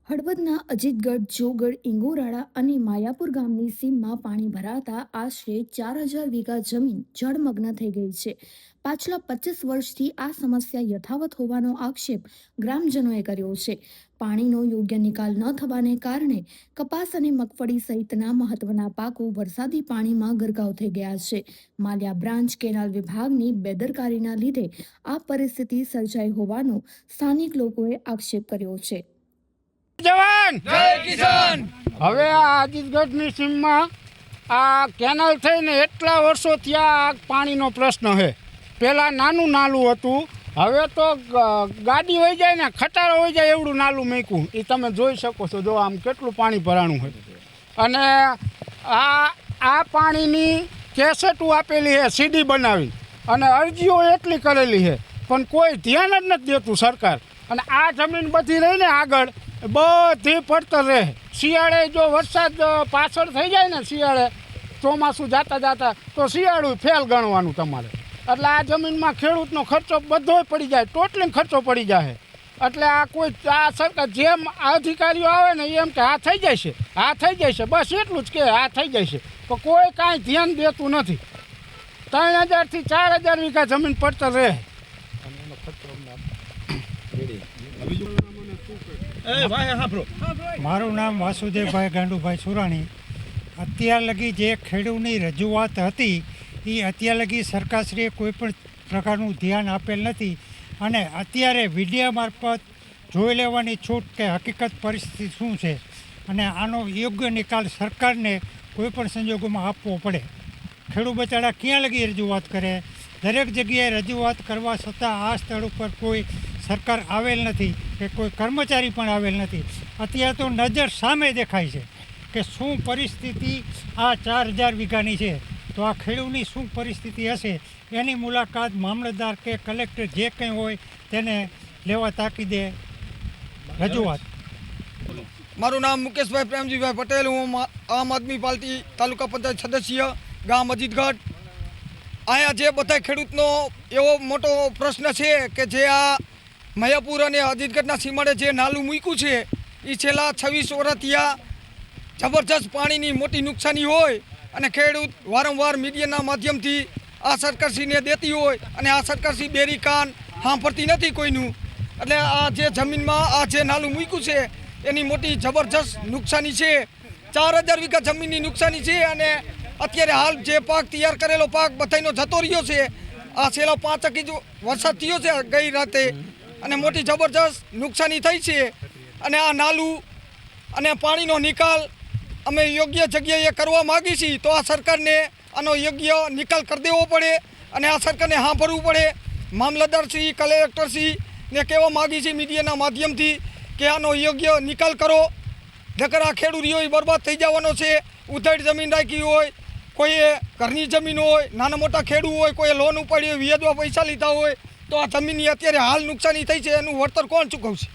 હળવદના અજીતગઢ, જોગડ, ઇંગોરાળા અને માયાપુર ગામની સીમમાં પાણી ભરાતા આશરે 4,000 વીઘા જમીન જળમગ્ન થઈ ગઈ છે. પાછલા 25 વર્ષથી આ સમસ્યા યથાવત હોવાનો આક્ષેપ ગ્રામજનોએ કર્યો છે. પાણીનો યોગ્ય નિકાલ ન થવાને કારણે કપાસ અને મગફળી સહિતના મહત્વના પાકો વરસાદી પાણીમાં ગરકાવ થઈ ગયા છે. માલિયા બ્રાન્ચ કેનાલ વિભાગની બેદરકારીના લીધે આ પરિસ્થિતિ સર્જાઈ હોવાનો સ્થાનિક લોકોએ આક્ષેપ કર્યો છે. જવાન જય કિસાન। હવે આ આજીતગઢની સીમમાં આ કેનાલ થઈને એટલા વર્ષોથી આ પાણીનો પ્રશ્ન છે. પહેલાં નાનું નાલું હતું, હવે તો ગાડી વહી જાય ને ખટારો વહી જાય એવડું નાલું મૂક્યું. એ તમે જોઈ શકો છો, જો આમ કેટલું પાણી ભરાણું છે. અને આ પાણીની કેસેટો આપેલી છે, સીડી બનાવી, અને અરજીઓ એટલી કરેલી છે, પણ કોઈ ધ્યાન જ નથી દેતું સરકાર. અને આ જમીન બધી રહીને આગળ બધી પડતર રહે. શિયાળે જો વરસાદ પાછળ થઈ જાય ને, શિયાળે ચોમાસું જાતા જાતા તો શિયાળું ફેલ ગણવાનું તમારે. એટલે આ જમીનમાં ખેડૂતનો ખર્ચો બધોય પડી જાય, ટોટલી ખર્ચો પડી જાય. એટલે આ સરકાર જેમ અધિકારીઓ આવે ને એમ કે આ થઈ જાય છે, આ થઈ જાય છે, બસ એટલું જ કે આ થઈ જાય છે, પણ કોઈ કાંઈ ધ્યાન દેતું નથી. 3,000 થી 4,000 વીઘા જમીન પડતર રહે. મારું નામ વાસુદેવભાઈ ગાંડુભાઈ સુરાણી. અત્યાર લગી જે ખેડૂતની રજૂઆત હતી એ અત્યાર લગી સરકારશ્રીએ કોઈપણ પ્રકારનું ધ્યાન આપેલ નથી. અને અત્યારે મીડિયા મારફત જોઈ લેવાની છૂટ કે હકીકત પરિસ્થિતિ શું છે, અને આનો યોગ્ય નિકાલ સરકારને કોઈપણ સંજોગોમાં આપવો પડે. ખેડૂત બચારા ક્યાં લગી રજૂઆત કરે? દરેક જગ્યાએ રજૂઆત કરવા છતાં આ સ્થળ ઉપર કોઈ સરકાર આવેલ નથી કે કોઈ કર્મચારી પણ આવેલ નથી. અત્યારે તો નજર સામે દેખાય છે કે શું પરિસ્થિતિ આ 4,000 વીઘાની છે, તો આ ખેડૂતની શું પરિસ્થિતિ હશે એની મુલાકાત મામલતદાર કે કલેક્ટર જે કંઈ હોય તેને લેવા તાકીદે રજૂઆત. મારું નામ મુકેશભાઈ પ્રેમજીભાઈ પટેલ, હું આમ આદમી પાર્ટી તાલુકા પંચાયત સદસ્ય, ગામ અજીતગઢ. અહીંયા જે બધા ખેડૂતનો એવો મોટો પ્રશ્ન છે કે જે આ માયાપુર અને અજીતગઢના સીમાડે જે નાલું મૂક્યું છે એ છેલ્લા 26 વર્ષથી આ જબરજસ્ત પાણીની મોટી નુકસાની હોય, અને ખેડૂત વારંવાર મીડિયાના માધ્યમથી આ સરકારશ્રીને દેતી હોય, અને આ સરકારશ્રી બેરી કાન સાંભળતી નથી કોઈનું. એટલે આ જે જમીનમાં આ જે નાલું મૂક્યું છે એની મોટી જબરજસ્ત નુકસાની છે. 4,000 વીઘા જમીનની નુકસાની છે. અને અત્યારે હાલ જે પાક તૈયાર કરેલો પાક બધાનો જતો રહ્યો છે. આ છેલ્લો 5 ઇંચ વરસાદ થયો છે ગઈ રાતે, અને મોટી જબરજસ્ત નુકસાની થઈ છે. અને આ નાલું અને પાણીનો નિકાલ અમે યોગ્ય જગ્યાએ કરવા માગીએ છીએ, તો આ સરકારને આનો યોગ્ય નિકાલ કરી દેવો પડે, અને આ સરકારને સાંભળવું પડે. મામલતદારશ્રી, કલેક્ટરશ્રીને કહેવા માગીએ છીએ મીડિયાના માધ્યમથી કે આનો યોગ્ય નિકાલ કરો. નકર આ ખેડૂતો બરબાદ થઈ જવાનો છે. ઉધેડ જમીન રાખી હોય, કોઈએ ઘરની જમીન હોય, નાના મોટા ખેડૂત હોય, કોઈએ લોન ઉપાડી હોય, વ્યાજમાં પૈસા લીધા હોય, તો આ જમીનની અત્યારે હાલ નુકસાની થઈ છે, એનું વળતર કોણ ચૂકવશે?